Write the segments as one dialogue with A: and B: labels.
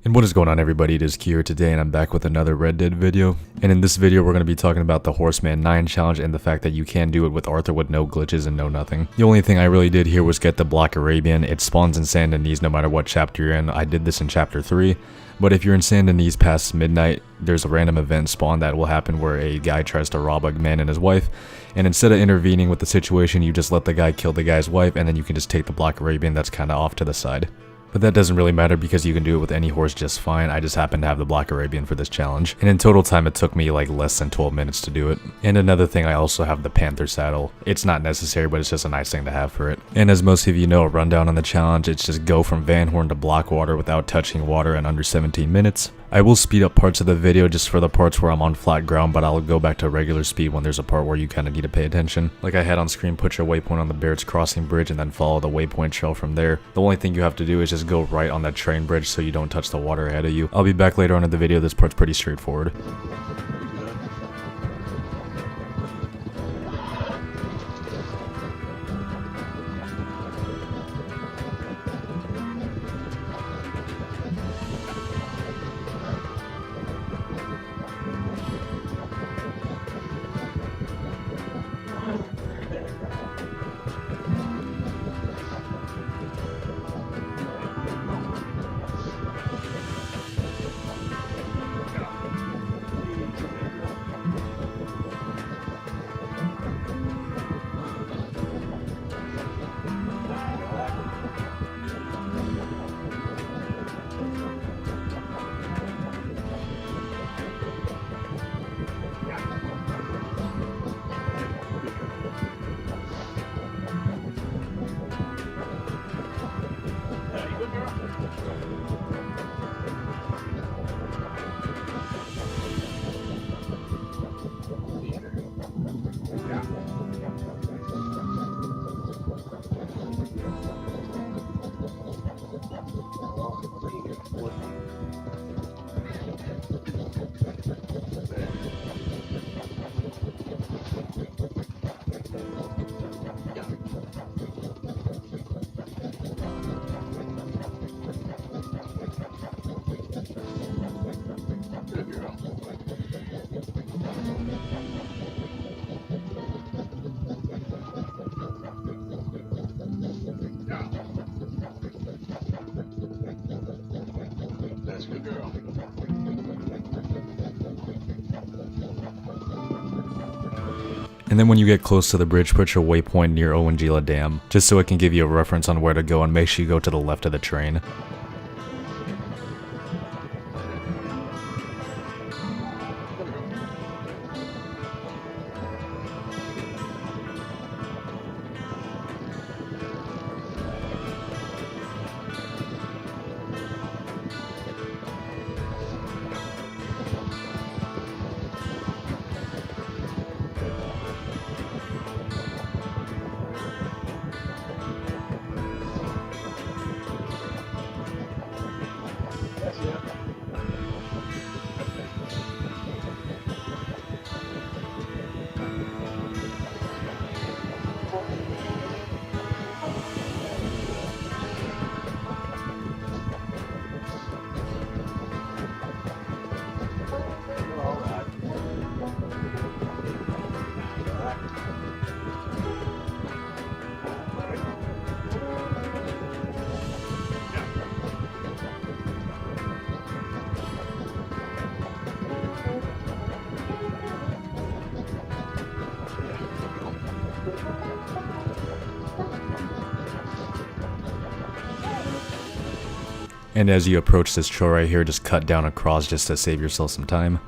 A: And what is going on, everybody? It is Kier today, and I'm back with another Red Dead video. And in this video we're going to be talking about the Horseman 9 challenge and the fact that you can do it with Arthur with no glitches and no nothing. The only thing I really did here was get the Black Arabian. It spawns in Saint Denis no matter what chapter you're in. I did this in chapter 3. But if you're in Saint Denis past midnight, there's a random event spawn that will happen where a guy tries to rob a man and his wife. And instead of intervening with the situation, you just let the guy kill the guy's wife, and then you can just take the Black Arabian that's kind of off to the side. But that doesn't really matter because you can do it with any horse just fine. I just happen to have the Black Arabian for this challenge. And in total time it took me like less than 12 minutes to do it. And another thing, I also have the Panther saddle. It's not necessary, but it's just a nice thing to have for it. And as most of you know, a rundown on the challenge, it's just go from Van Horn to Blackwater without touching water in under 17 minutes. I will speed up parts of the video just for the parts where I'm on flat ground, but I'll go back to regular speed when there's a part where you kind of need to pay attention. Like I had on screen, put your waypoint on the Barrett's Crossing Bridge and then follow the waypoint trail from there. The only thing you have to do is just go right on that train bridge so you don't touch the water ahead of you. I'll be back later on in the video. This part's pretty straightforward. And then when you get close to the bridge, put your waypoint near Owangila Dam, just so it can give you a reference on where to go, and make sure you go to the left of the train. And as you approach this trail right here, just cut down across just to save yourself some time.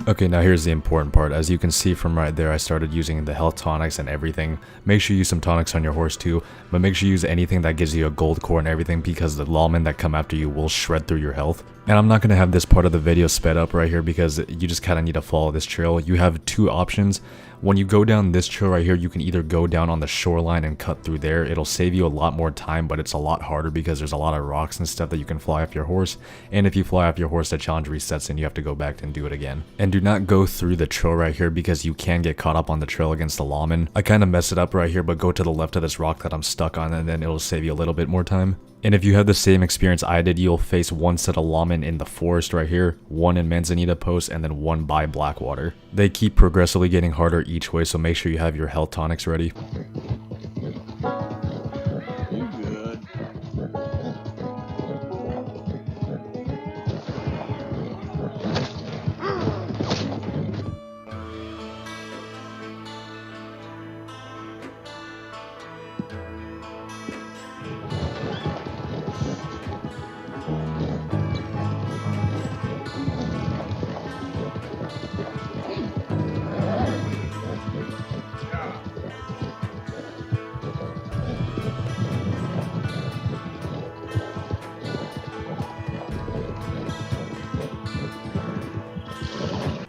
A: Okay, now here's the important part. As you can see from right there, I started using the health tonics and everything. Make sure you use some tonics on your horse too, but make sure you use anything that gives you a gold core and everything, because the lawmen that come after you will shred through your health. And I'm not going to have this part of the video sped up right here because you just kind of need to follow this trail. You have two options. When you go down this trail right here, you can either go down on the shoreline and cut through there. It'll save you a lot more time, but it's a lot harder because there's a lot of rocks and stuff that you can fly off your horse. And if you fly off your horse, the challenge resets and you have to go back and do it again. And do not go through the trail right here because you can get caught up on the trail against the lawman. I kind of messed it up right here, but go to the left of this rock that I'm stuck on and then it'll save you a little bit more time. And if you have the same experience I did, you'll face one set of lawmen in the forest right here, one in Manzanita Post, and then one by Blackwater. They keep progressively getting harder each way, so make sure you have your health tonics ready.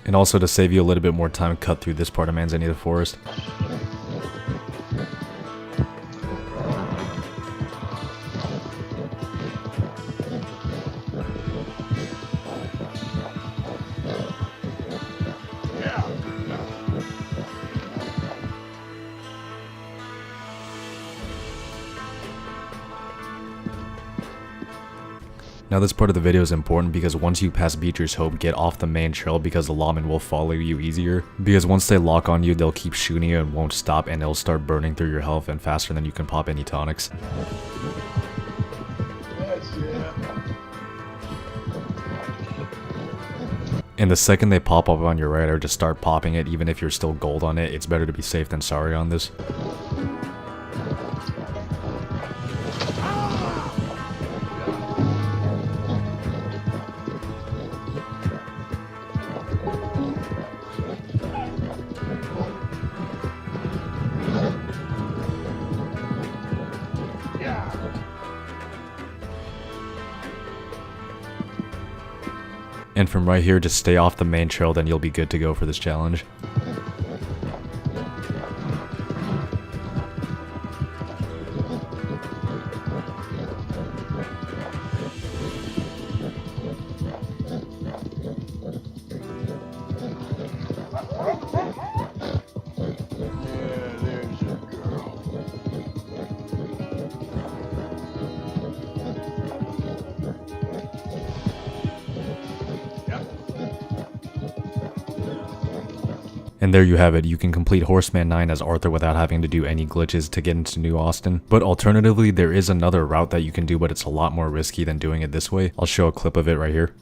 A: And also to save you a little bit more time, cut through this part of Manzanita Forest. Now this part of the video is important because once you pass Beecher's Hope, get off the main trail because the lawmen will follow you easier. Because once they lock on you, they'll keep shooting you and won't stop, and it'll start burning through your health and faster than you can pop any tonics. And the second they pop up on your radar, just start popping it even if you're still gold on it. It's better to be safe than sorry on this. And from right here, just stay off the main trail, then you'll be good to go for this challenge. And there you have it, you can complete Horseman 9 as Arthur without having to do any glitches to get into New Austin. But alternatively, there is another route that you can do, but it's a lot more risky than doing it this way. I'll show a clip of it right here.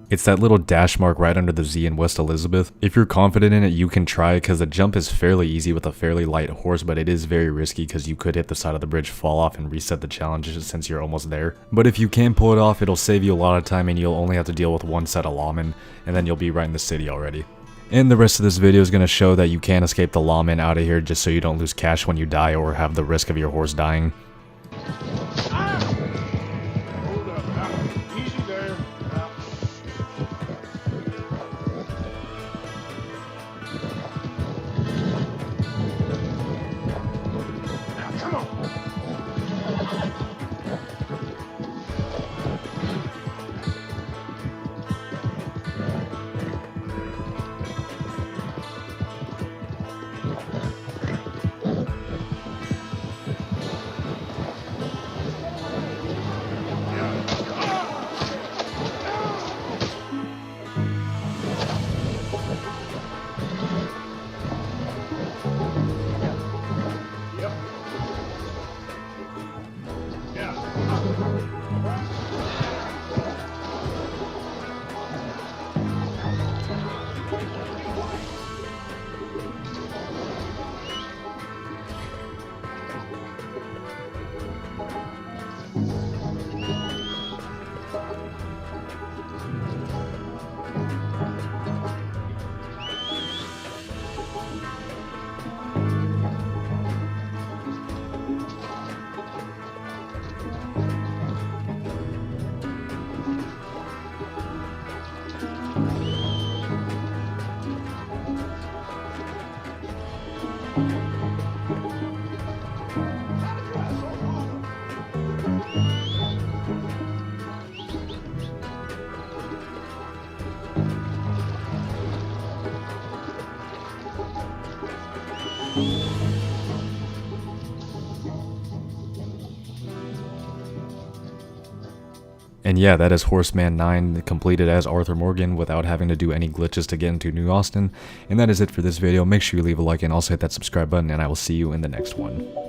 A: It's that little dash mark right under the Z in West Elizabeth. If you're confident in it, you can try it because the jump is fairly easy with a fairly light horse, but it is very risky because you could hit the side of the bridge, fall off, and reset the challenge since you're almost there. But if you can pull it off, it'll save you a lot of time and you'll only have to deal with one set of lawmen, and then you'll be right in the city already. And the rest of this video is going to show that you can escape the lawmen out of here just so you don't lose cash when you die or have the risk of your horse dying. And yeah, that is Horseman 9 completed as Arthur Morgan without having to do any glitches to get into New Austin. And that is it for this video. Make sure you leave a like and also hit that subscribe button, and I will see you in the next one.